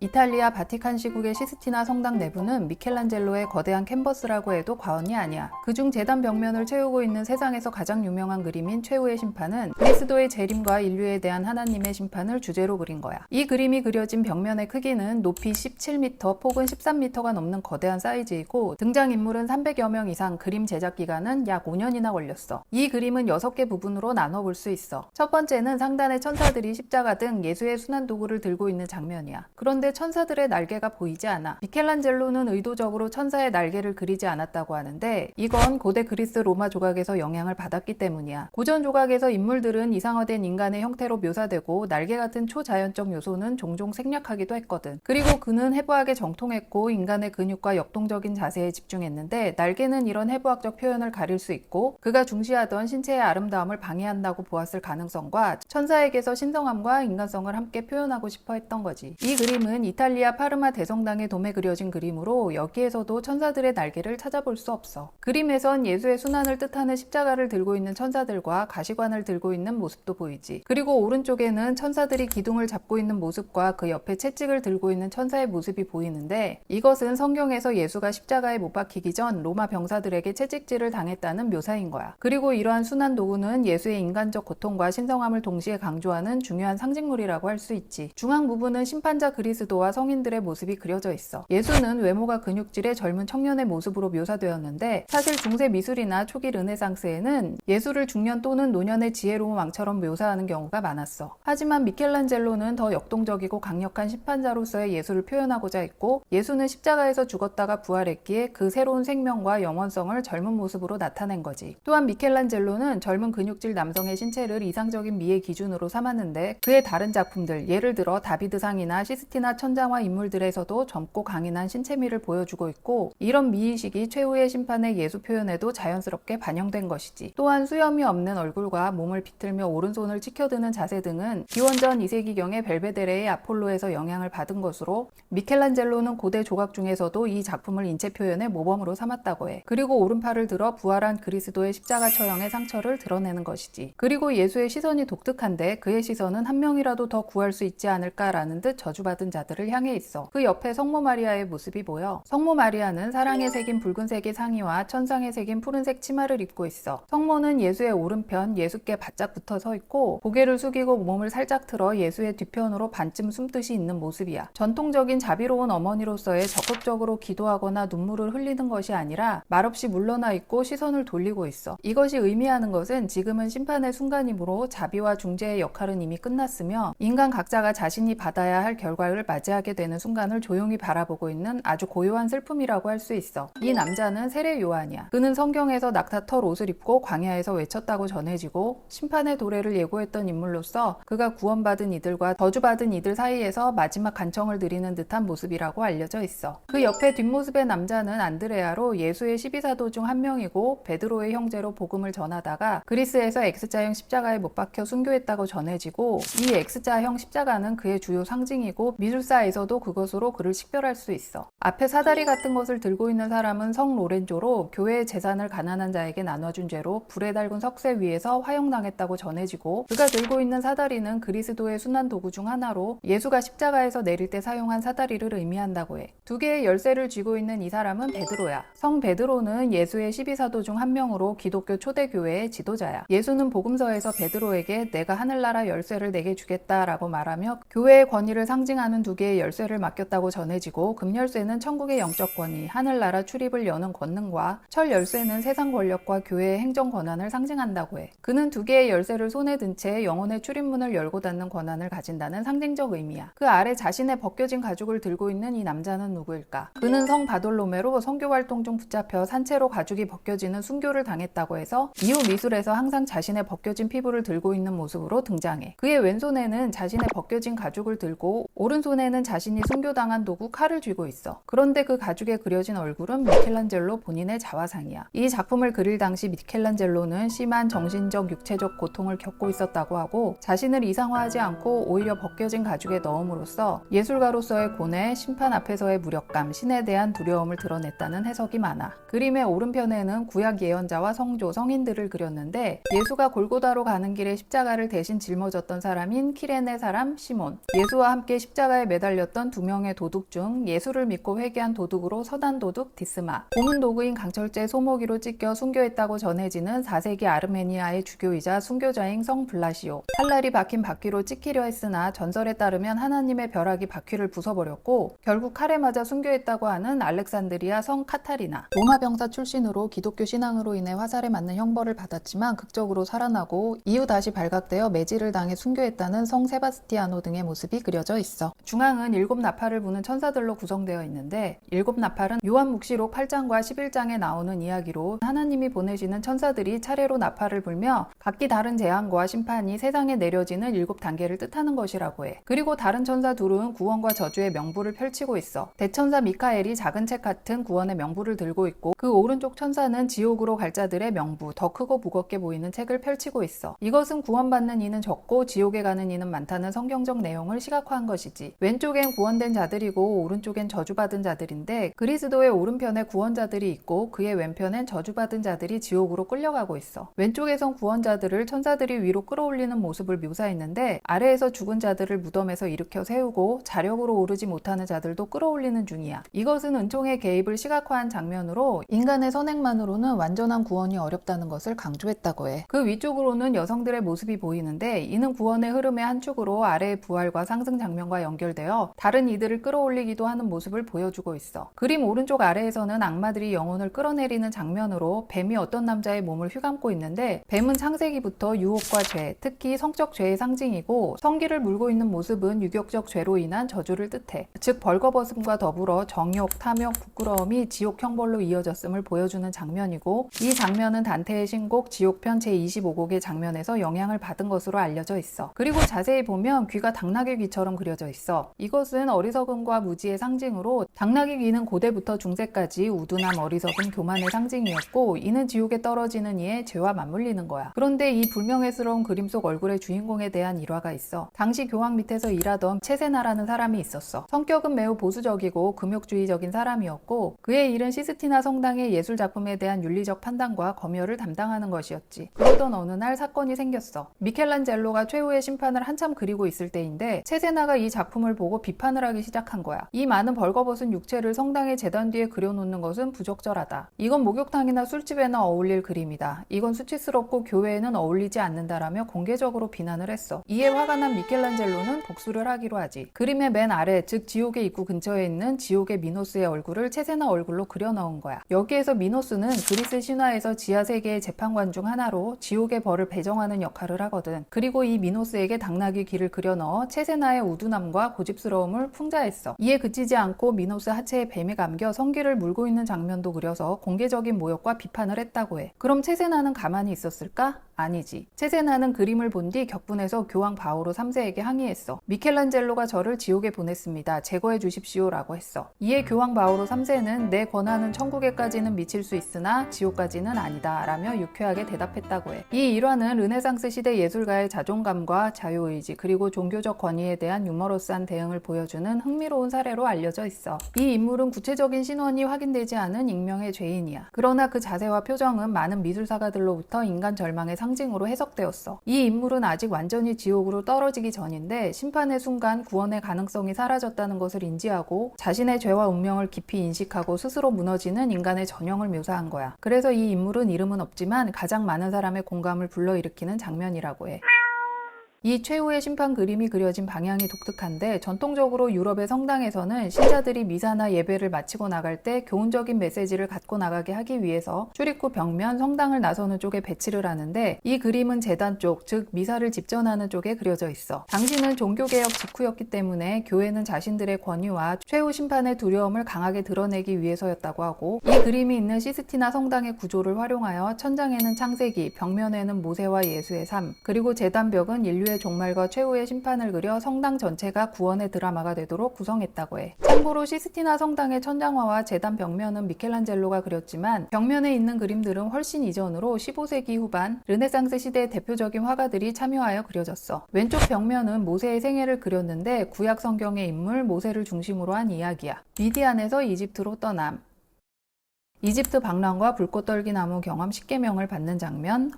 이탈리아 바티칸 시국의 시스티나 성당 내부는 미켈란젤로의 거대한 캔버스라고 해도 과언이 아니야. 그중 제단 벽면을 채우고 있는 세상에서 가장 유명한 그림인 최후의 심판은 그리스도의 재림과 인류에 대한 하나님의 심판을 주제로 그린 거야. 이 그림이 그려진 벽면의 크기는 높이 17m, 폭은 13m가 넘는 거대한 사이즈이고 등장인물은 300여 명 이상, 그림 제작 기간은 약 5년이나 걸렸어. 이 그림은 6개 부분으로 나눠볼 수 있어. 첫 번째는 상단의 천사들이 십자가 등 예수의 순환 도구를 들고 있는 장면이야. 그런데 천사들의 날개가 보이지 않아. 미켈란젤로는 의도적으로 천사의 날개를 그리지 않았다고 하는데 이건 고대 그리스 로마 조각에서 영향을 받았기 때문이야. 고전 조각에서 인물들은 이상화된 인간의 형태로 묘사되고 날개 같은 초자연적 요소는 종종 생략하기도 했거든. 그리고 그는 해부학에 정통했고 인간의 근육과 역동적인 자세에 집중했는데 날개는 이런 해부학적 표현을 가릴 수 있고 그가 중시하던 신체의 아름다움을 방해한다고 보았을 가능성과 천사에게서 신성함과 인간성을 함께 표현하고 싶어 했던 거지. 이 그림은 이탈리아 파르마 대성당의 돔에 그려진 그림으로 여기에서도 천사들의 날개를 찾아볼 수 없어. 그림에선 예수의 순환을 뜻하는 십자가를 들고 있는 천사들과 가시관을 들고 있는 모습도 보이지. 그리고 오른쪽에는 천사들이 기둥을 잡고 있는 모습과 그 옆에 채찍을 들고 있는 천사의 모습이 보이는데 이것은 성경에서 예수가 십자가에 못 박히기 전 로마 병사들에게 채찍질을 당했다는 묘사인 거야. 그리고 이러한 순환 도구는 예수의 인간적 고통과 신성함을 동시에 강조하는 중요한 상징물이라고 할 수 있지. 중앙 부분은 심판자 그리스도와 성인들의 모습이 그려져 있어. 예수는 외모가 근육질의 젊은 청년의 모습으로 묘사되었는데 사실 중세 미술이나 초기 르네상스에는 예수를 중년 또는 노년의 지혜로운 왕처럼 묘사하는 경우가 많았어. 하지만 미켈란젤로는 더 역동적이고 강력한 심판자로서의 예수를 표현하고자 했고 예수는 십자가에서 죽었다가 부활했기에 그 새로운 생명과 영원성을 젊은 모습으로 나타낸 거지. 또한 미켈란젤로는 젊은 근육질 남성의 신체를 이상적인 미의 기준으로 삼았는데 그의 다른 작품들, 예를 들어 다비드상이나 시스티나 천장화 인물들에서도 젊고 강인한 신체미를 보여주고 있고 이런 미의식이 최후의 심판의 예수 표현에도 자연스럽게 반영된 것이지. 또한 수염이 없는 얼굴과 몸을 비틀며 오른손을 치켜드는 자세 등은 기원전 2세기경의 벨베데레의 아폴로에서 영향을 받은 것으로 미켈란젤로는 고대 조각 중에서도 이 작품을 인체 표현의 모범으로 삼았다고 해. 그리고 오른팔을 들어 부활한 그리스도의 십자가 처형의 상처를 드러내는 것이지. 그리고 예수의 시선이 독특한데 그의 시선은 한 명이라도 더 구할 수 있지 않을까라는 듯 저주받은 자들을 향해 있어. 그 옆에 성모 마리아의 모습이 보여. 성모 마리아는 사랑에 새긴 붉은색의 상의와 천상에 새긴 푸른색 치마를 입고 있어. 성모는 예수의 오른편 예수께 바짝 붙어 서 있고 고개를 숙이고 몸을 살짝 틀어 예수의 뒤편으로 반쯤 숨듯이 있는 모습이야. 전통적인 자비로운 어머니로서의 적극적으로 기도하거나 눈물을 흘리는 것이 아니라 말없이 물러나 있고 시선을 돌리고 있어. 이것이 의미하는 것은 지금은 심판의 순간이므로 자비와 중재의 역할은 이미 끝났으며 인간 각자가 자신이 받아야 할 결과를 맞이하게 되는 순간을 조용히 바라보고 있는 아주 고요한 슬픔이라고 할 수 있어. 이 남자는 세례 요한이야. 그는 성경에서 낙타 털 옷을 입고 광야에서 외쳤다고 전해지고 심판의 도래를 예고했던 인물로서 그가 구원받은 이들과 저주받은 이들 사이에서 마지막 간청을 드리는 듯한 모습이라고 알려져 있어. 그 옆에 뒷모습의 남자는 안드레아로 예수의 12사도 중 한 명이고 베드로의 형제로 복음을 전하다가 그리스에서 X자형 십자가에 못 박혀 순교했다고 전해지고 이 X자형 십자가는 그의 주요 상징이고 미술사에서도 그것으로 그를 식별할 수 있어. 앞에 사다리 같은 것을 들고 있는 사람은 성 로렌조로 교회의 재산을 가난한 자에게 나눠준 죄로 불에 달군 석쇠 위에서 화형당했다고 전해지고 그가 들고 있는 사다리는 그리스도의 순환 도구 중 하나로 예수가 십자가에서 내릴 때 사용한 사다리를 의미한다고 해. 두 개의 열쇠를 쥐고 있는 이 사람은 베드로야. 성 베드로는 예수의 12사도 중 한 명으로 기독교 초대교회의 지도자야. 예수는 복음서에서 베드로에게 내가 하늘나라 열쇠를 내게 주겠다라고 말하며 교회의 권위를 상징하는 두 개의 열쇠를 맡겼다고 전해지고 금열쇠는 천국의 영적 권위, 하늘나라 출입을 여는 권능과 철 열쇠는 세상 권력과 교회의 행정 권한을 상징한다고 해. 그는 두 개의 열쇠를 손에 든 채 영혼의 출입문을 열고 닫는 권한을 가진다는 상징적 의미야. 그 아래 자신의 벗겨진 가죽을 들고 있는 이 남자는 누구일까? 그는 성 바돌로메로 선교 활동 중 붙잡혀 산채로 가죽이 벗겨지는 순교를 당했다고 해서 이후 미술에서 항상 자신의 벗겨진 피부를 들고 있는 모습으로 등장해. 그의 왼손에는 자신의 벗겨진 가죽을 들고 오른손에는 자신이 순교당한 도구 칼을 쥐고 있어. 그런데 그 가죽에 그려진 얼굴은 미켈란젤로 본인의 자화상이야. 이 작품을 그릴 당시 미켈란젤로는 심한 정신적, 육체적 고통을 겪고 있었다고 하고 자신을 이상화하지 않고 오히려 벗겨진 가죽에 넣음으로써 예술가로서의 고뇌, 심판 앞에서의 무력감, 신에 대한 두려움을 드러냈다는 해석이 많아. 그림의 오른편에는 구약 예언자와 성조, 성인들을 그렸는데 예수가 골고다로 가는 길에 십자가를 대신 짊어졌던 사람인 키레네 사람 시몬, 예수와 함께 십자가에 매달렸던 두 명의 도둑 중 예수를 믿고 회개한 도둑으로 서단 도둑 디스마, 고문 도구인 강철제 소모기로 찢겨 순교했다고 전해지는 4세기 아르메니아의 주교이자 순교자인 성 블라시오, 칼날이 박힌 바퀴로 찍히려 했으나 전설에 따르면 하나님의 벼락이 바퀴를 부숴버렸고 결국 칼에 맞아 순교했다고 하는 알렉산드리아 성 카타리나, 로마 병사 출신으로 기독교 신앙으로 인해 화살에 맞는 형벌을 받았지만 극적으로 살아나고 이후 다시 발각되어 매질을 당해 순교했다는 성 세바스티아노 등의 모습이 그려져 있어. 중앙은 7나팔을 부는 천사들로 구성되어 있는데 7나팔은 요한묵시록 8장과 11장에 나오는 이야기로 하나님이 보내시는 천사들이 차례로 나팔을 불며 각기 다른 재앙과 심판이 세상에 내려지는 7단계를 뜻하는 것이라고 해. 그리고 다른 천사 둘은 구원과 저주의 명부를 펼치고 있어. 대천사 미카엘이 작은 책 같은 구원의 명부를 들고 있고 그 오른쪽 천사는 지옥으로 갈 자들의 명부, 더 크고 무겁게 보이는 책을 펼치고 있어. 이것은 구원받는 이는 적고 지옥에 가는 이는 많다는 성경적 내용을 시각화한 것이지. 왼쪽엔 구원된 자들이고 오른쪽엔 저주받은 자들인데 그리스도의 오른편에 구원자들이 있고 그의 왼편엔 저주받은 자들이 지옥으로 끌려가고 있어. 왼쪽에선 구원자들을 천사들이 위로 끌어올리는 모습을 묘사했는데 아래에서 죽은 자들을 무덤에서 일으켜 세우고 자력으로 오르지 못하는 자들도 끌어올리는 중이야. 이것은 은총의 개입을 시각화한 장면으로 인간의 선행만으로는 완전한 구원이 어렵다는 것을 강조했다고 해. 그 위쪽으로는 여성들의 모습이 보이는데 이는 구원의 흐름의 한 축으로 아래의 부활과 상승 장면과 연결되어 다른 이들을 끌어올리기도 하는 모습을 보여주고 있어. 그림 오른쪽 아래에서는 악마들이 영혼을 끌어내리는 장면으로 뱀이 어떤 남자의 몸을 휘감고 있는데 뱀은 창세기부터 유혹과 죄, 특히 성적 죄의 상징이고 성기를 물고 있는 모습은 유격적 죄로 인한 저주를 뜻해. 즉 벌거벗음과 더불어 정욕, 탐욕, 부끄러움이 지옥 형벌로 이어졌음을 보여주는 장면이고 이 장면은 단테의 신곡 지옥편 제25곡의 장면에서 영향을 받은 것으로 알려져 있어. 그리고 자세히 보면 귀가 당나귀 귀처럼 그려져 있어. 이것은 어리석음과 무지의 상징으로 당나귀 귀는 고대부터 중세까지 우둔함, 어리석음, 교만의 상징이었고 이는 지옥에 떨어지는 이의 죄와 맞물리는 거야. 그런데 이 불명예스러운 그림 속 얼굴의 주인공에 대한 일화가 있어. 당시 교황 밑에서 일하던 체세나라는 사람이 있었어. 성격은 매우 보수적이고 금욕주의적인 사람이었고 그의 일은 시스티나 성당의 예술 작품에 대한 윤리적 판단과 검열을 담당하는 것이었지. 그러던 어느 날 사건이 생겼어. 미켈란젤로가 최후의 심판을 한참 그리고 있을 때인데 체세나가 이 작품을 보고 비판을 하기 시작한 거야. 이 많은 벌거벗은 육체를 성당의 제단 뒤에 그려놓는 것은 부적절하다. 이건 목욕탕이나 술집에나 어울릴 그림이다. 이건 수치스럽고 교회에는 어울리지 않는다라며 공개적으로 비난을 했어. 이에 화가 난 미켈란젤로는 복수를 하기로 하지. 그림의 맨 아래, 즉 지옥의 입구 근처에 있는 지옥의 미노스의 얼굴을 체세나 얼굴로 그려 넣은 거야. 여기에서 미노스는 그리스 신화에서 지하 세계의 재판관 중 하나로 지옥의 벌을 배정하는 역할을 하거든. 그리고 이 미노스에게 당나귀 귀를 그려 넣어 체세나의 우둔함과 고집스러움을 풍자했어. 이에 그치지 않고 미노스 하체에 뱀이 감겨 성기를 물고 있는 장면도 그려서 공개적인 모욕과 비판을 했다고 해. 그럼 체세나는 가만히 있었을까? 아니지. 체세나는 그림을 본 뒤 격분해서 교황 바오로 3세에게 항의했어. 미켈란젤로가 저를 지옥에 보냈습니다. 제거해 주십시오 라고 했어. 이에 교황 바오로 3세는 내 권한은 천국에까지는 미칠 수 있으나 지옥까지는 아니다 라며 유쾌하게 대답했다고 해. 이 일화는 르네상스 시대 예술가의 자존감과 자유의지 그리고 종교적 권위에 대한 유머러스한 대응을 보여주는 흥미로운 사례로 알려져 있어. 이 인물은 구체적인 신원이 확인되지 않은 익명의 죄인이야. 그러나 그 자세와 표정은 많은 미술사가들로부터 인간 절망의 상징으로 해석되었어. 이 인물은 아직 완전히 지옥으로 떨어지기 전인데 심판의 순간 구원의 가능성이 사라졌다는 것을 인지하고 자신의 죄와 운명을 깊이 인식하고 스스로 무너지는 인간의 전형을 묘사한 거야. 그래서 이 인물은 이름은 없지만 가장 많은 사람의 공감을 불러일으키는 장면이라고 해. 이 최후의 심판 그림이 그려진 방향이 독특한데 전통적으로 유럽의 성당에서는 신자들이 미사나 예배를 마치고 나갈 때 교훈적인 메시지를 갖고 나가게 하기 위해서 출입구 벽면 성당을 나서는 쪽에 배치를 하는데 이 그림은 제단 쪽, 즉 미사를 집전하는 쪽에 그려져 있어. 당시는 종교개혁 직후였기 때문에 교회는 자신들의 권위와 최후 심판의 두려움을 강하게 드러내기 위해서였다고 하고 이 그림이 있는 시스티나 성당의 구조를 활용하여 천장에는 창세기, 벽면에는 모세와 예수의 삶, 그리고 제단벽은 인류의 종말과 최후의 심판을 그려 성당 전체가 구원의 드라마가 되도록 구성했다고 해. 참고로 시스티나 성당의 천장화와 제단 벽면은 미켈란젤로가 그렸지만 벽면에 있는 그림들은 훨씬 이전으로 15세기 후반 르네상스 시대의 대표적인 화가들이 참여하여 그려졌어. 왼쪽 벽면은 모세의 생애를 그렸는데 구약 성경의 인물 모세를 중심으로 한 이야기야. 미디안에서 이집트로 떠남, 이집트 방랑과 불꽃 떨기 나무 경험 10계명을 받는 장면,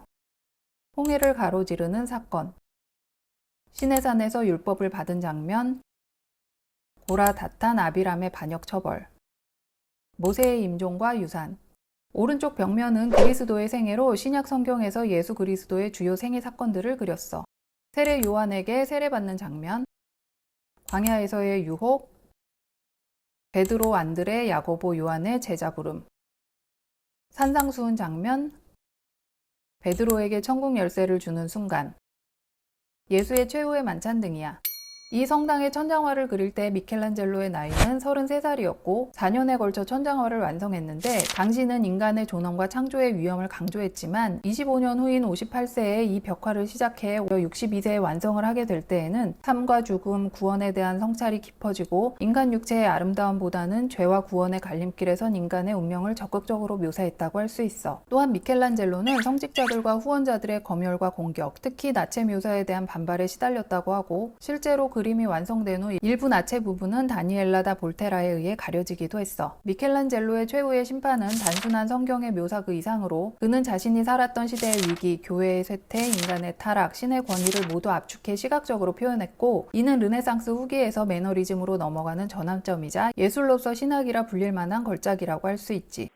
홍해를 가로지르는 사건, 시내산에서 율법을 받은 장면, 보라다탄 아비람의 반역 처벌. 모세의 임종과 유산. 오른쪽 벽면은 그리스도의 생애로 신약 성경에서 예수 그리스도의 주요 생애 사건들을 그렸어. 세례 요한에게 세례받는 장면, 광야에서의 유혹, 베드로, 안드레, 야고보, 요한의 제자 부름, 산상수훈 장면, 베드로에게 천국 열쇠를 주는 순간, 예수의 최후의 만찬 등이야. 이 성당의 천장화를 그릴 때 미켈란젤로의 나이는 33살이었고 4년에 걸쳐 천장화를 완성했는데 당시는 인간의 존엄과 창조의 위험을 강조했지만 25년 후인 58세에 이 벽화를 시작해 62세에 완성을 하게 될 때에는 삶과 죽음, 구원에 대한 성찰이 깊어지고 인간 육체의 아름다움보다는 죄와 구원의 갈림길에 선 인간의 운명을 적극적으로 묘사했다고 할 수 있어. 또한 미켈란젤로는 성직자들과 후원자들의 검열과 공격, 특히 나체 묘사에 대한 반발에 시달렸다고 하고 실제로 그림이 완성된 후 일부 나체 부분은 다니엘라 다 볼테라에 의해 가려지기도 했어. 미켈란젤로의 최후의 심판은 단순한 성경의 묘사 그 이상으로 그는 자신이 살았던 시대의 위기, 교회의 쇠퇴, 인간의 타락, 신의 권위를 모두 압축해 시각적으로 표현했고 이는 르네상스 후기에서 매너리즘으로 넘어가는 전환점이자 예술로서 신학이라 불릴 만한 걸작이라고 할 수 있지.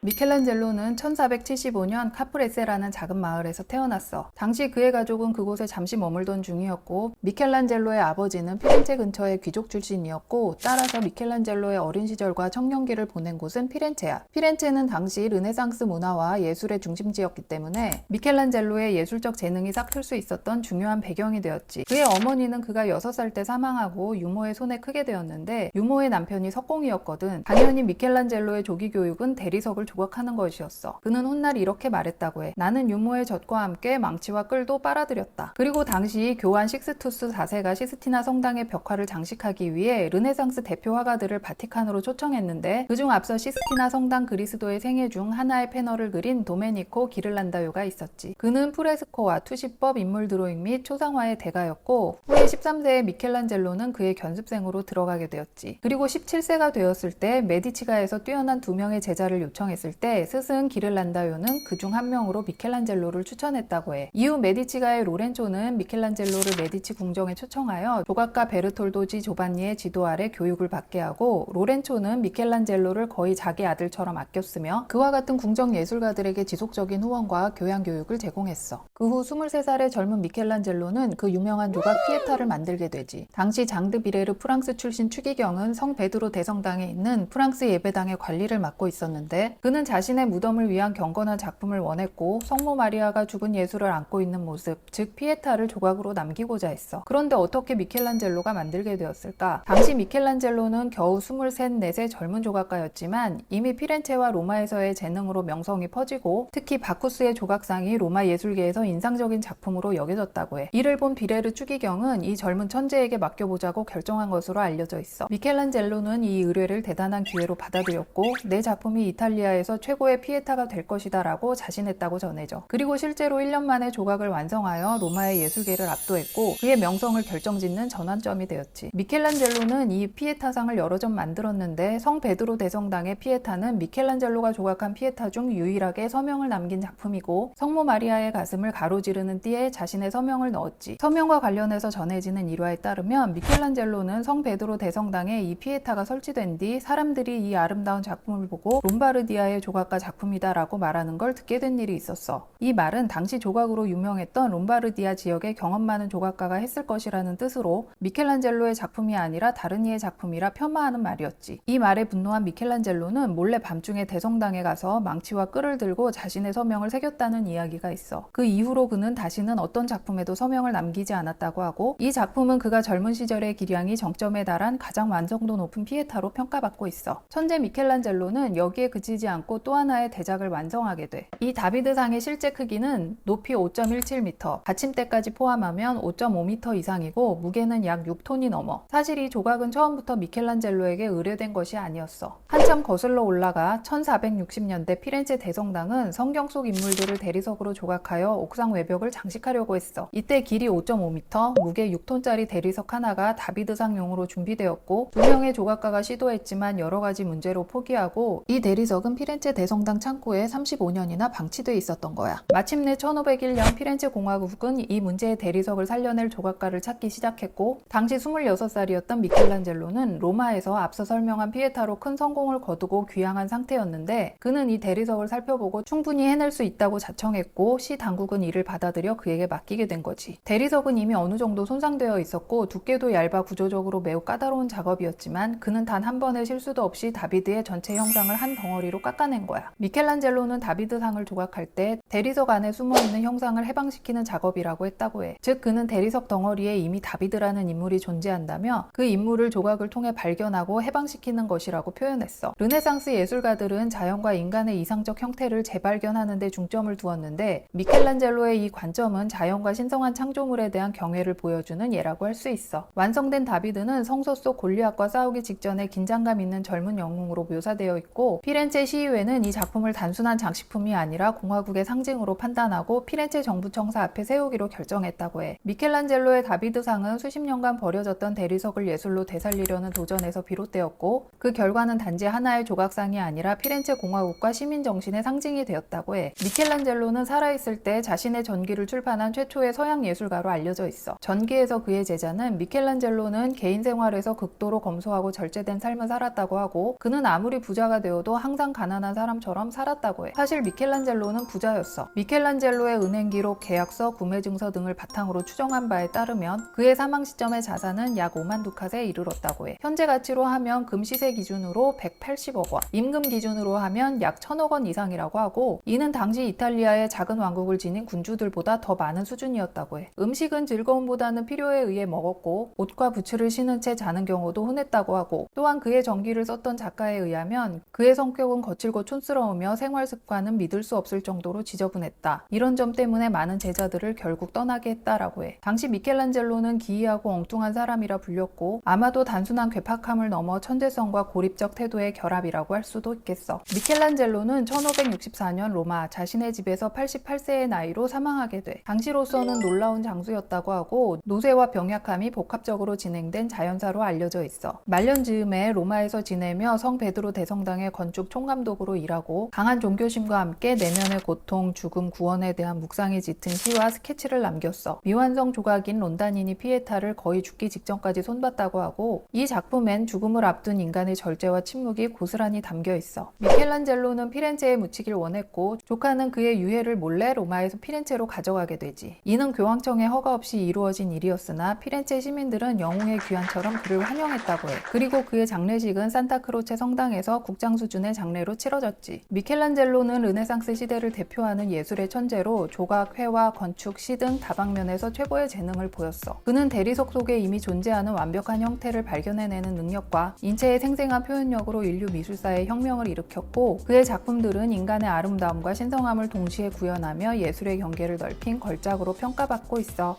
미켈란젤로는 1475년 카프레세라는 작은 마을에서 태어났어. 당시 그의 가족은 그곳에 잠시 머물던 중이었고 미켈란젤로의 아버지는 피렌체 근처의 귀족 출신이었고 따라서 미켈란젤로의 어린 시절과 청년기를 보낸 곳은 피렌체야. 피렌체는 당시 르네상스 문화와 예술의 중심지였기 때문에 미켈란젤로의 예술적 재능이 싹틀 수 있었던 중요한 배경이 되었지. 그의 어머니는 그가 6살 때 사망하고 유모의 손에 크게 되었는데 유모의 남편이 석공이었거든. 당연히 미켈란젤로의 조기 교육은 대리석을 조각하는 것이었어. 그는 훗날 이렇게 말했다고 해. 나는 유모의 젖과 함께 망치와 끌도 빨아들였다. 그리고 당시 교환 식스투스 4세가 시스티나 성당의 벽화를 장식하기 위해 르네상스 대표 화가들을 바티칸으로 초청했는데 그중 앞서 시스티나 성당 그리스도의 생애 중 하나의 패널을 그린 도메니코 기를란다요가 있었지. 그는 프레스코와 투시법, 인물 드로잉 및 초상화의 대가였고 후에 13세의 미켈란젤로는 그의 견습생으로 들어가게 되었지. 그리고 17세가 되었을 때 메디치가에서 뛰어난 2명의 제자를 요청했을 때 스승 기를란다요는 그중 한 명으로 미켈란젤로를 추천했다고 해. 이후 메디치가의 로렌초는 미켈란젤로를 메디치 궁정에 초청하여 조각가 베르톨도 지 조반니의 지도 아래 교육을 받게 하고 로렌초는 미켈란젤로를 거의 자기 아들처럼 아꼈으며 그와 같은 궁정 예술가들에게 지속적인 후원과 교양 교육을 제공했어. 그 후 23살의 젊은 미켈란젤로는 그 유명한 조각 피에타를 만들게 되지. 당시 장드 비레르 프랑스 출신 추기경은 성 베드로 대성당에 있는 프랑스 예배당의 관리를 맡고 있었는데 그는 자신의 무덤을 위한 경건한 작품을 원했고 성모 마리아가 죽은 예수를 안고 있는 모습, 즉 피에타를 조각으로 남기고자 했어. 그런데 어떻게 미켈란젤로가 만들게 되었을까? 당시 미켈란젤로는 겨우 23, 4세 젊은 조각가였지만 이미 피렌체와 로마에서의 재능으로 명성이 퍼지고 특히 바쿠스의 조각상이 로마 예술계에서 인상적인 작품으로 여겨졌다고 해. 이를 본 비레르 추기경은 이 젊은 천재에게 맡겨보자고 결정한 것으로 알려져 있어. 미켈란젤로는 이 의뢰를 대단한 기회로 받아들였고 내 작품이 이탈리아에서 최고의 피에타가 될 것이다 라고 자신했다고 전해져. 그리고 실제로 1년 만에 조각을 완성하여 로마의 예술계를 압도했고 그의 명성을 결정짓는 전환점이 되었지. 미켈란젤로는 이 피에타상을 여러 점 만들었는데 성 베드로 대성당의 피에타는 미켈란젤로가 조각한 피에타 중 유일하게 서명을 남긴 작품이고 성모 마리아의 가슴을 가로지르는 띠에 자신의 서명을 넣었지. 서명과 관련해서 전해지는 일화에 따르면 미켈란젤로는 성 베드로 대성당에 이 피에타가 설치된 뒤 사람들이 이 아름다운 작품을 보고 롬바르디아의 조각가 작품이다 라고 말하는 걸 듣게 된 일이 있었어. 이 말은 당시 조각으로 유명했던 롬바르디아 지역의 경험 많은 조각가가 했을 것이라는 뜻으로 미켈란젤로의 작품이 아니라 다른 이의 작품이라 폄하하는 말이었지. 이 말에 분노한 미켈란젤로는 몰래 밤중에 대성당에 가서 망치와 끌을 들고 자신의 서명을 새겼다는 이야기가 있어. 그 이후로 그는 다시는 어떤 작품에도 서명을 남기지 않았다고 하고 이 작품은 그가 젊은 시절의 기량이 정점에 달한 가장 완성도 높은 피에타로 평가받고 있어. 천재 미켈란젤로는 여기에 그치지 않고 또 하나의 대작을 완성하게 돼. 이 다비드상의 실제 크기는 높이 5.17m, 받침대까지 포함하면 5.5m 이상이고 무게는 약 6톤이 넘어. 사실 이 조각은 처음부터 미켈란젤로에게 의뢰된 것이 아니었어. 한참 거슬러 올라가 1460년대 피렌체 대성당은 성경 속 인물들을 대리석으로 조각하여 옥상 외벽을 장식하려고 했어. 이때 길이 5.5m, 무게 6톤짜리 대리석 하나가 다비드상용으로 준비되었고 2명의 조각가가 시도했지만 여러 가지 문제로 포기하고 이 대리석은 피렌체 대성당 창고에 35년이나 방치돼 있었던 거야. 마침내 1501년 피렌체 공화국은 이 문제의 대리석을 살려낼 조각가를 찾기 시작했고 당시 26살이었던 미켈란젤로는 로마에서 앞서 설명한 피에타로 큰 성공을 거두고 귀향한 상태였는데 그는 이 대리석을 살펴보고 충분히 해낼 수 있다고 자청했고 시 당국은 이를 받아들여 그에게 맡기게 된 거지. 대리석은 이미 어느 정도 손상되어 있었고 두께도 얇아 구조적으로 매우 까다로운 작업이었지만 그는 단 한 번의 실수도 없이 다비드의 전체 형상을 한 덩어리로 깎아낸 거야. 미켈란젤로는 다비드상을 조각할 때 대리석 안에 숨어있는 형상을 해방시키는 작업이라고 했다고 해. 즉 그는 대리석 덩어리에 이미 다비드라는 인물이 존재한다며 그 인물을 조각을 통해 발견하고 해방시키는 것이라고 표현했어. 르네상스 예술가들은 자연과 인간의 이상적 형태를 재발견하는 데 중점을 두었는데 미켈란젤로의 이 관점은 자연과 신성한 창조물에 대한 경외를 보여주는 예라고 할 수 있어. 완성된 다비드는 성소 속 골리앗과 싸우기 직전에 긴장감 있는 젊은 영웅으로 묘사되어 있고 피렌체 시의회는 이 작품을 단순한 장식품이 아니라 공화국의 상징으로 판단하고 피렌체 정부청사 앞에 세우기로 결정했다고 해. 미켈란젤로의 다비드상은 수십 년간 버려졌던 대리석을 예술로 되살리려는 도전에서 비롯되었고 그 결과는 단지 하나의 조각상이 아니라 피렌체 공화국과 시민 정신의 상징이 되었다고 해. 미켈란젤로는 살아있을 때 자신의 전기를 출판한 최초의 서양 예술가로 알려져 있어. 전기에서 그의 제자는 미켈란젤로는 개인 생활에서 극도로 검소하고 절제된 삶을 살았다고 하고 그는 아무리 부자가 되어도 항상 가난한 사람처럼 살았다고 해. 사실 미켈란젤로는 부자였어. 미켈란젤로의 은행 기록, 계약서, 구매 증서 등을 바탕으로 추정한 바에 따르면 그의 사망 시점의 자산은 약 5만 두카트에 이르렀다고 해. 현재 가치로 하면 금 시세 기준으로 180억 원, 임금 기준으로 하면 약 1000억 원 이상이라고 하고 이는 당시 이탈리아의 작은 왕국을 지닌 군주들보다 더 많은 수준이었다고 해. 음식은 즐거움보다는 필요에 의해 먹었고 옷과 부츠를 신은 채 자는 경우도 흔했다고 하고 또한 그의 전기를 썼던 작가에 의하면 그의 성격은 거칠고 촌스러우며 생활 습관은 믿을 수 없을 정도로 지저분했다. 이런 점 때문에 많은 제자들을 결국 떠나게 했다라고 해. 당시 미켈란젤로는 기이하고 엉뚱한 사람이라 불렸고 아마도 단순한 괴팍함을 넘어 천재성과 고립적 태도의 결합이라고 할 수도 있겠어. 미켈란젤로는 1564년 로마 자신의 집에서 88세의 나이로 사망하게 돼. 당시로서는 놀라운 장수였다고 하고 노쇠와 병약함이 복합적으로 진행된 자연사로 알려져 있어. 말년 즈음에 로마에서 지내며 성 베드로 대성당의 건축 총감독으로 일하고 강한 종교심과 함께 내면의 고통, 죽음, 구원에 대한 묵상이 짙은 시와 스케치를 남겼어. 미완성 조각인 론다니니 피에타를 거의 죽기 직전까지 손봤다고 하고 이 작품엔 죽음을 앞둔 인간의 절제와 침묵이 고스란히 담겨 있어. 미켈란젤로는 피렌체에 묻히길 원했고 조카는 그의 유해를 몰래 로마에서 피렌체로 가져가게 되지. 이는 교황청의 허가 없이 이루어진 일이었으나 피렌체 시민들은 영웅의 귀환처럼 그를 환영했다고 해. 그리고 그의 장례식은 산타크로체 성당에서 국장 수준의 장례로 치러졌지. 미켈란젤로는 르네상스 시대를 대표하는 예술의 천재로 조각, 회화, 건축, 시 등 다방면에서 최고의 재능을 보였어. 그는 대리석 속에 이미 존재하는 완벽한 형태를 발견해내는 능력과 인체의 생생한 표현력으로 인류 미술사에 혁명을 일으켰고 그의 작품들은 인간의 아름다움과 신성함을 동시에 구현하며 예술의 경계를 넓힌 걸작으로 평가받고 있어.